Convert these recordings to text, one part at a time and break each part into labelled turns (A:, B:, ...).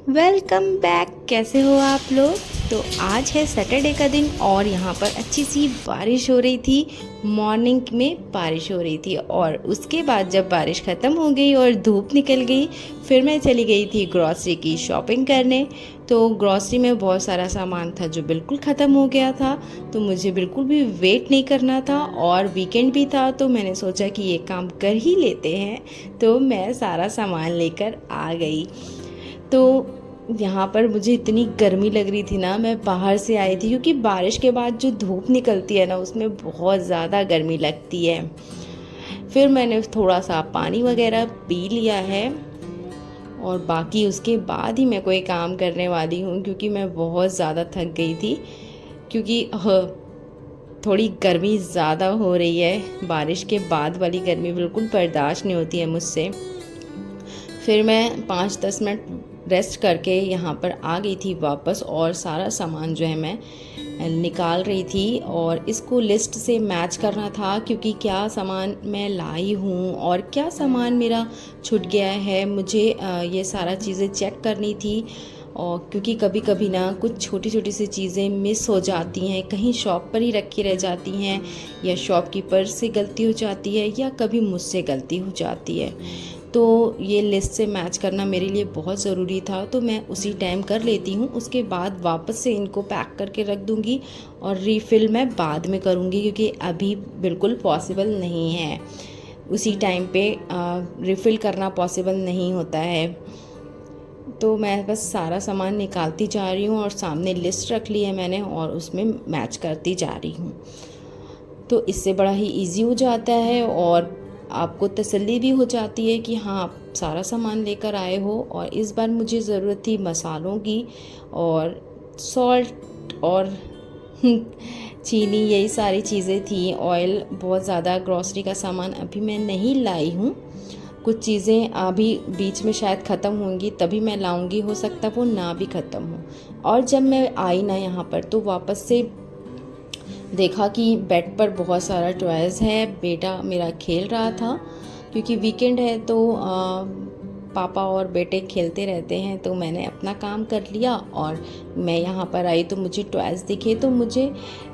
A: Welcome back. कैसे हो आप लोग। तो आज है सैटरडे का दिन और यहाँ पर अच्छी सी बारिश हो रही थी। मॉर्निंग में बारिश हो रही थी और उसके बाद जब बारिश ख़त्म हो गई और धूप निकल गई, फिर मैं चली गई थी ग्रॉसरी की शॉपिंग करने। तो ग्रॉसरी में बहुत सारा सामान था जो बिल्कुल ख़त्म हो गया था, तो मुझे बिल्कुल भी वेट नहीं करना था और वीकेंड भी था, तो मैंने सोचा कि ये काम कर ही लेते हैं। तो मैं सारा सामान लेकर आ गई। तो यहाँ पर मुझे इतनी गर्मी लग रही थी ना, मैं बाहर से आई थी क्योंकि बारिश के बाद जो धूप निकलती है ना, उसमें बहुत ज़्यादा गर्मी लगती है। फिर मैंने थोड़ा सा पानी वगैरह पी लिया है और बाकी उसके बाद ही मैं कोई काम करने वाली हूँ, क्योंकि मैं बहुत ज़्यादा थक गई थी। क्योंकि थोड़ी गर्मी ज़्यादा हो रही है, बारिश के बाद वाली गर्मी बिल्कुल बर्दाश्त नहीं होती है मुझसे। फिर मैं 5-10 मिनट रेस्ट करके यहाँ पर आ गई थी वापस और सारा सामान जो है मैं निकाल रही थी और इसको लिस्ट से मैच करना था, क्योंकि क्या सामान मैं लाई हूँ और क्या सामान मेरा छूट गया है, मुझे ये सारा चीज़ें चेक करनी थी। और क्योंकि कभी कभी ना कुछ छोटी छोटी सी चीज़ें मिस हो जाती हैं, कहीं शॉप पर ही रखी रह जाती हैं, या शॉपकीपर से गलती हो जाती है, या कभी मुझसे गलती हो जाती है। तो ये लिस्ट से मैच करना मेरे लिए बहुत ज़रूरी था, तो मैं उसी टाइम कर लेती हूँ। उसके बाद वापस से इनको पैक करके रख दूँगी और रीफ़िल मैं बाद में करूँगी, क्योंकि अभी बिल्कुल पॉसिबल नहीं है, उसी टाइम पे रिफ़िल करना पॉसिबल नहीं होता है। तो मैं बस सारा सामान निकालती जा रही हूँ और सामने लिस्ट रख ली है मैंने और उसमें मैच करती जा रही हूँ। तो इससे बड़ा ही इजी हो जाता है और आपको तसल्ली भी हो जाती है कि हाँ, आप सारा सामान लेकर आए हो। और इस बार मुझे ज़रूरत थी मसालों की और सॉल्ट और चीनी, यही सारी चीज़ें थी। ऑयल बहुत ज़्यादा, ग्रॉसरी का सामान अभी मैं नहीं लाई हूँ। कुछ चीज़ें अभी बीच में शायद ख़त्म होंगी, तभी मैं लाऊंगी, हो सकता वो ना भी ख़त्म हो। और जब मैं आई ना यहाँ पर, तो वापस से देखा कि बेड पर बहुत सारा टॉयज़ है। बेटा मेरा खेल रहा था, क्योंकि वीकेंड है तो पापा और बेटे खेलते रहते हैं। तो मैंने अपना काम कर लिया और मैं यहाँ पर आई तो मुझे टॉयज़ दिखे। तो मुझे,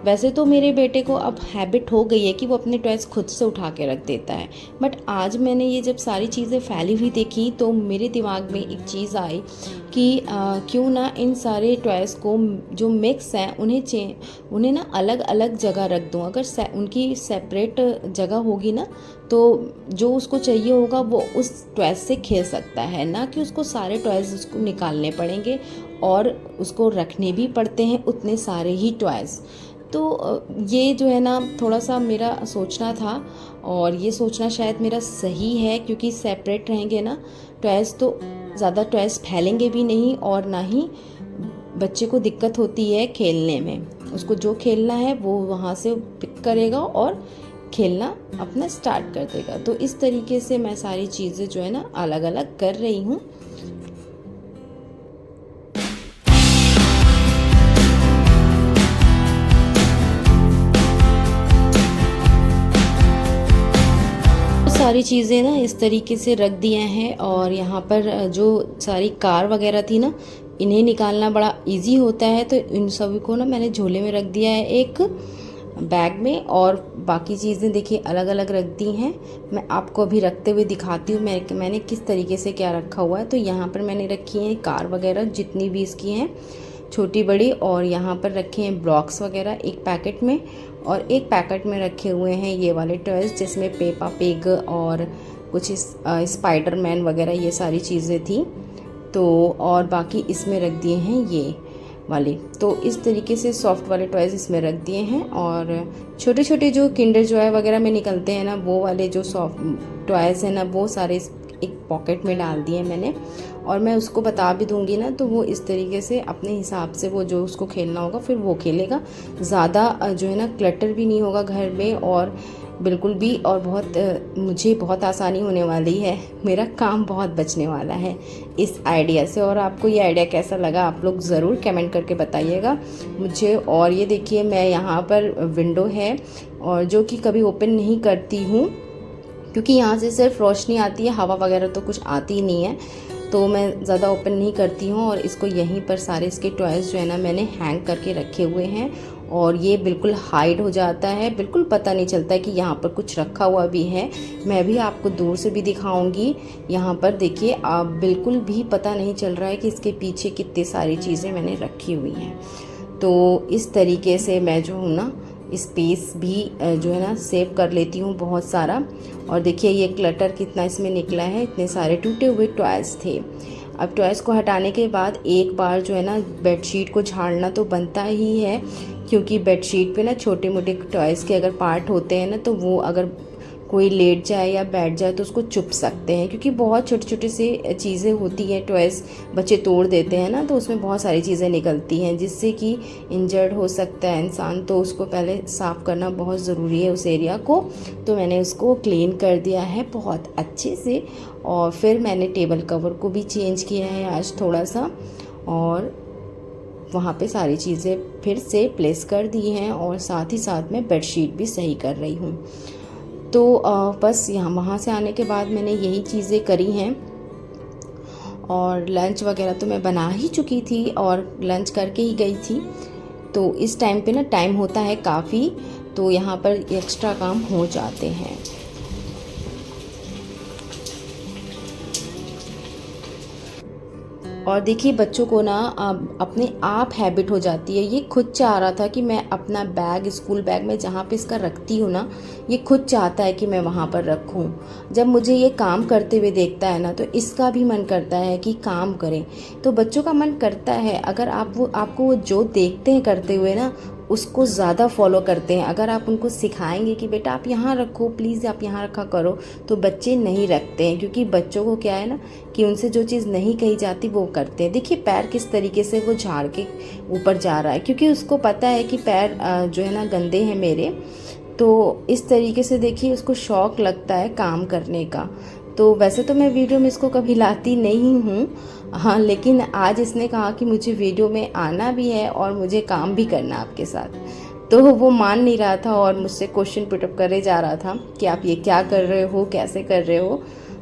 A: वैसे तो मेरे बेटे को अब हैबिट हो गई है कि वो अपने टॉयज़ खुद से उठा के रख देता है, बट आज मैंने ये जब सारी चीज़ें फैली हुई देखी तो मेरे दिमाग में एक चीज़ आई कि क्यों ना इन सारे टॉयज़ को जो मिक्स हैं उन्हें ना अलग अलग जगह रख दूँ। अगर उनकी सेपरेट जगह होगी ना, तो जो उसको चाहिए होगा वो उस टॉयज़ से खेल सकता है, ना कि उसको सारे टॉयज़ उसको निकालने पड़ेंगे और उसको रखने भी पड़ते हैं उतने सारे ही टॉयज़। तो ये जो है ना, थोड़ा सा मेरा सोचना था और ये सोचना शायद मेरा सही है, क्योंकि सेपरेट रहेंगे ना टॉयज़ तो ज़्यादा टॉयज़ फैलेंगे भी नहीं और ना ही बच्चे को दिक्कत होती है खेलने में। उसको जो खेलना है वो वहाँ से पिक करेगा और खेलना अपना स्टार्ट कर देगा। तो इस तरीके से मैं सारी चीज़ें जो है ना अलग अलग कर रही हूँ। सारी चीज़ें ना इस तरीके से रख दिए हैं और यहाँ पर जो सारी कार वगैरह थी ना, इन्हें निकालना बड़ा इजी होता है, तो इन सभी को ना मैंने झोले में रख दिया है एक बैग में। और बाकी चीज़ें देखिए अलग अलग रख दी हैं। मैं आपको अभी रखते हुए दिखाती हूँ मैंने किस तरीके से क्या रखा हुआ है। तो यहाँ पर मैंने रखी हैं कार वगैरह जितनी भी इसकी हैं, छोटी बड़ी, और यहाँ पर रखे हैं ब्लॉक्स वगैरह एक पैकेट में, और एक पैकेट में रखे हुए हैं ये वाले टॉयज़ जिसमें पेपा पिग और कुछ स्पाइडरमैन वगैरह ये सारी चीज़ें थी। तो और बाकी इसमें रख दिए हैं ये वाले। तो इस तरीके से सॉफ्ट वाले टॉयज़ इसमें रख दिए हैं और छोटे छोटे जो किंडर जॉय वगैरह में निकलते हैं ना, वो वाले जो सॉफ्ट टॉयज़ हैं ना, वो सारे एक पॉकेट में डाल दिए मैंने। और मैं उसको बता भी दूंगी ना, तो वो इस तरीके से अपने हिसाब से वो जो उसको खेलना होगा फिर वो खेलेगा। ज़्यादा जो है ना क्लटर भी नहीं होगा घर में और बिल्कुल भी, और मुझे बहुत आसानी होने वाली है, मेरा काम बहुत बचने वाला है इस आइडिया से। और आपको ये आइडिया कैसा लगा आप लोग ज़रूर कमेंट करके बताइएगा मुझे। और ये देखिए, मैं यहाँ पर विंडो है और जो कि कभी ओपन नहीं करती हूँ, क्योंकि यहाँ से सिर्फ रोशनी आती है, हवा वगैरह तो कुछ आती नहीं है। तो मैं ज़्यादा ओपन नहीं करती हूँ। और इसको यहीं पर सारे इसके टॉयज़ जो है ना मैंने हैंग करके रखे हुए हैं और ये बिल्कुल हाइड हो जाता है, बिल्कुल पता नहीं चलता है कि यहाँ पर कुछ रखा हुआ भी है। मैं भी आपको दूर से भी दिखाऊंगी। यहाँ पर देखिए आप बिल्कुल भी पता नहीं चल रहा है कि इसके पीछे कितनी सारी चीज़ें मैंने रखी हुई हैं। तो इस तरीके से मैं जो हूँ ना स्पेस भी जो है ना सेव कर लेती हूँ बहुत सारा। और देखिए ये क्लटर कितना इसमें निकला है, इतने सारे टूटे हुए टॉयज़ थे। अब टॉयज़ को हटाने के बाद एक बार जो है ना बेडशीट को झाड़ना तो बनता ही है, क्योंकि बेडशीट पे ना छोटे मोटे टॉयज़ के अगर पार्ट होते हैं ना तो वो अगर कोई लेट जाए या बैठ जाए तो उसको चुभ सकते हैं, क्योंकि बहुत छोटी छोटी सी चीज़ें होती हैं, टॉयज़ बच्चे तोड़ देते हैं ना, तो उसमें बहुत सारी चीज़ें निकलती हैं जिससे कि इंजर्ड हो सकता है इंसान। तो उसको पहले साफ़ करना बहुत ज़रूरी है उस एरिया को। तो मैंने उसको क्लीन कर दिया है बहुत अच्छे से। और फिर मैंने टेबल कवर को भी चेंज किया है आज थोड़ा सा, और वहाँ पे सारी चीज़ें फिर से प्लेस कर दी हैं, और साथ ही साथ मैं बेडशीट भी सही कर रही हूँ। तो बस यहाँ वहाँ से आने के बाद मैंने यही चीज़ें करी हैं। और लंच वगैरह तो मैं बना ही चुकी थी और लंच करके ही गई थी। तो इस टाइम पे ना टाइम होता है काफ़ी, तो यहाँ पर एक्स्ट्रा काम हो जाते हैं। और देखिए बच्चों को ना अपने आप हैबिट हो जाती है। ये खुद चाह रहा था कि मैं अपना बैग, स्कूल बैग में जहाँ पे इसका रखती हूँ ना, ये खुद चाहता है कि मैं वहाँ पर रखूँ। जब मुझे ये काम करते हुए देखता है ना तो इसका भी मन करता है कि काम करें। तो बच्चों का मन करता है, अगर आपको वो जो देखते हैं करते हुए ना उसको ज़्यादा फॉलो करते हैं। अगर आप उनको सिखाएंगे कि बेटा आप यहाँ रखो, प्लीज़ आप यहाँ रखा करो, तो बच्चे नहीं रखते हैं, क्योंकि बच्चों को क्या है ना कि उनसे जो चीज़ नहीं कही जाती वो करते हैं। देखिए पैर किस तरीके से वो झाड़ के ऊपर जा रहा है, क्योंकि उसको पता है कि पैर जो है ना गंदे हैं मेरे। तो इस तरीके से देखिए उसको शौक़ लगता है काम करने का। तो वैसे तो मैं वीडियो में इसको कभी लाती नहीं हूँ, हाँ, लेकिन आज इसने कहा कि मुझे वीडियो में आना भी है और मुझे काम भी करना आपके साथ। तो वो मान नहीं रहा था और मुझसे क्वेश्चन पुटअप करे जा रहा था कि आप ये क्या कर रहे हो, कैसे कर रहे हो,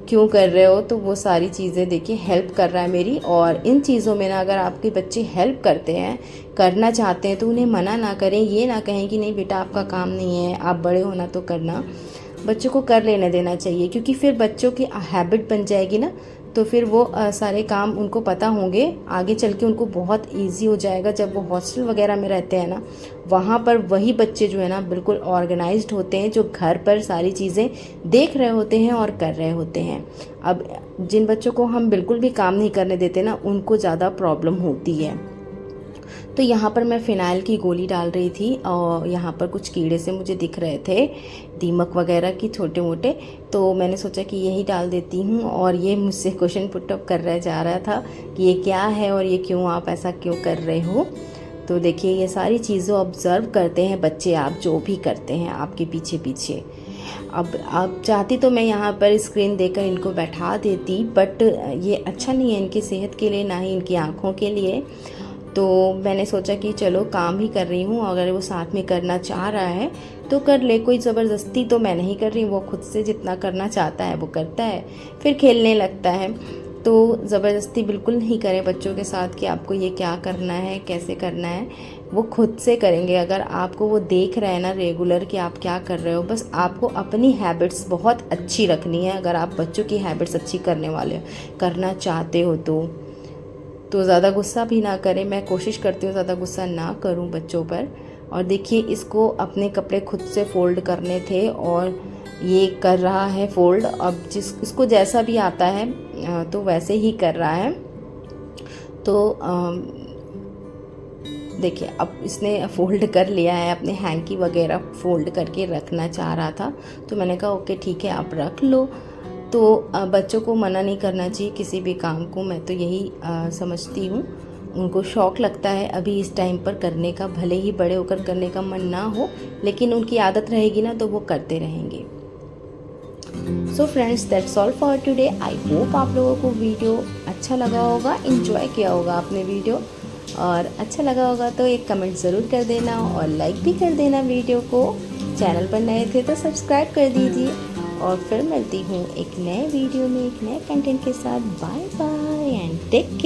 A: क्यों कर रहे हो। तो वो सारी चीज़ें देखिए हेल्प कर रहा है मेरी। और इन चीज़ों में ना अगर आपके बच्चे हेल्प करते हैं, करना चाहते हैं, तो उन्हें मना ना करें। ये ना कहें कि नहीं बेटा आपका काम नहीं है, आप बड़े होना तो करना। बच्चों को कर लेने देना चाहिए, क्योंकि फिर बच्चों की हैबिट बन जाएगी ना, तो फिर वो सारे काम उनको पता होंगे, आगे चल के उनको बहुत इजी हो जाएगा। जब वो हॉस्टल वगैरह में रहते हैं ना, वहाँ पर वही बच्चे जो है ना बिल्कुल ऑर्गेनाइज्ड होते हैं, जो घर पर सारी चीज़ें देख रहे होते हैं और कर रहे होते हैं। अब जिन बच्चों को हम बिल्कुल भी काम नहीं करने देते ना, उनको ज़्यादा प्रॉब्लम होती है। तो यहाँ पर मैं फ़िनाइल की गोली डाल रही थी और यहाँ पर कुछ कीड़े से मुझे दिख रहे थे, दीमक वगैरह की छोटे मोटे, तो मैंने सोचा कि यही डाल देती हूँ। और ये मुझसे क्वेश्चन पुटअप कर रहा जा रहा था कि ये क्या है और ये क्यों, आप ऐसा क्यों कर रहे हो। तो देखिए ये सारी चीज़ों ऑब्ज़र्व करते हैं बच्चे, आप जो भी करते हैं आपके पीछे पीछे। अब आप चाहती तो मैं यहाँ पर स्क्रीन देकर इनको बैठा देती, बट ये अच्छा नहीं है इनकी सेहत के लिए, ना ही इनकी आँखों के लिए। तो मैंने सोचा कि चलो काम ही कर रही हूँ, अगर वो साथ में करना चाह रहा है तो कर ले, कोई ज़बरदस्ती तो मैं नहीं कर रही। वो खुद से जितना करना चाहता है वो करता है, फिर खेलने लगता है। तो ज़बरदस्ती बिल्कुल नहीं करें बच्चों के साथ कि आपको ये क्या करना है, कैसे करना है। वो खुद से करेंगे। अगर आपको वो देख रहे हैं ना रेगुलर कि आप क्या कर रहे हो, बस आपको अपनी हैबिट्स बहुत अच्छी रखनी है। अगर आप बच्चों की हैबिट्स अच्छी करने वाले करना चाहते हो तो ज़्यादा गुस्सा भी ना करें। मैं कोशिश करती हूँ ज़्यादा गुस्सा ना करूँ बच्चों पर। और देखिए इसको अपने कपड़े खुद से फ़ोल्ड करने थे और ये कर रहा है फ़ोल्ड। अब इसको जैसा भी आता है तो वैसे ही कर रहा है। तो देखिए अब इसने फ़ोल्ड कर लिया है, अपने हैंकी वगैरह फ़ोल्ड करके रखना चाह रहा था। तो मैंने कहा ओके ठीक है आप रख लो। तो बच्चों को मना नहीं करना चाहिए किसी भी काम को, मैं तो यही समझती हूँ। उनको शौक़ लगता है अभी इस टाइम पर करने का, भले ही बड़े होकर करने का मन ना हो, लेकिन उनकी आदत रहेगी ना तो वो करते रहेंगे। So friends that's all for today. I hope आप लोगों को वीडियो अच्छा लगा होगा, इन्जॉय किया होगा आपने वीडियो, और अच्छा लगा होगा तो एक कमेंट ज़रूर कर देना और लाइक भी कर देना वीडियो को। चैनल पर नए थे तो सब्सक्राइब कर दीजिए और फिर मिलती हूँ एक नए वीडियो में एक नए कंटेंट के साथ। Bye bye and take care.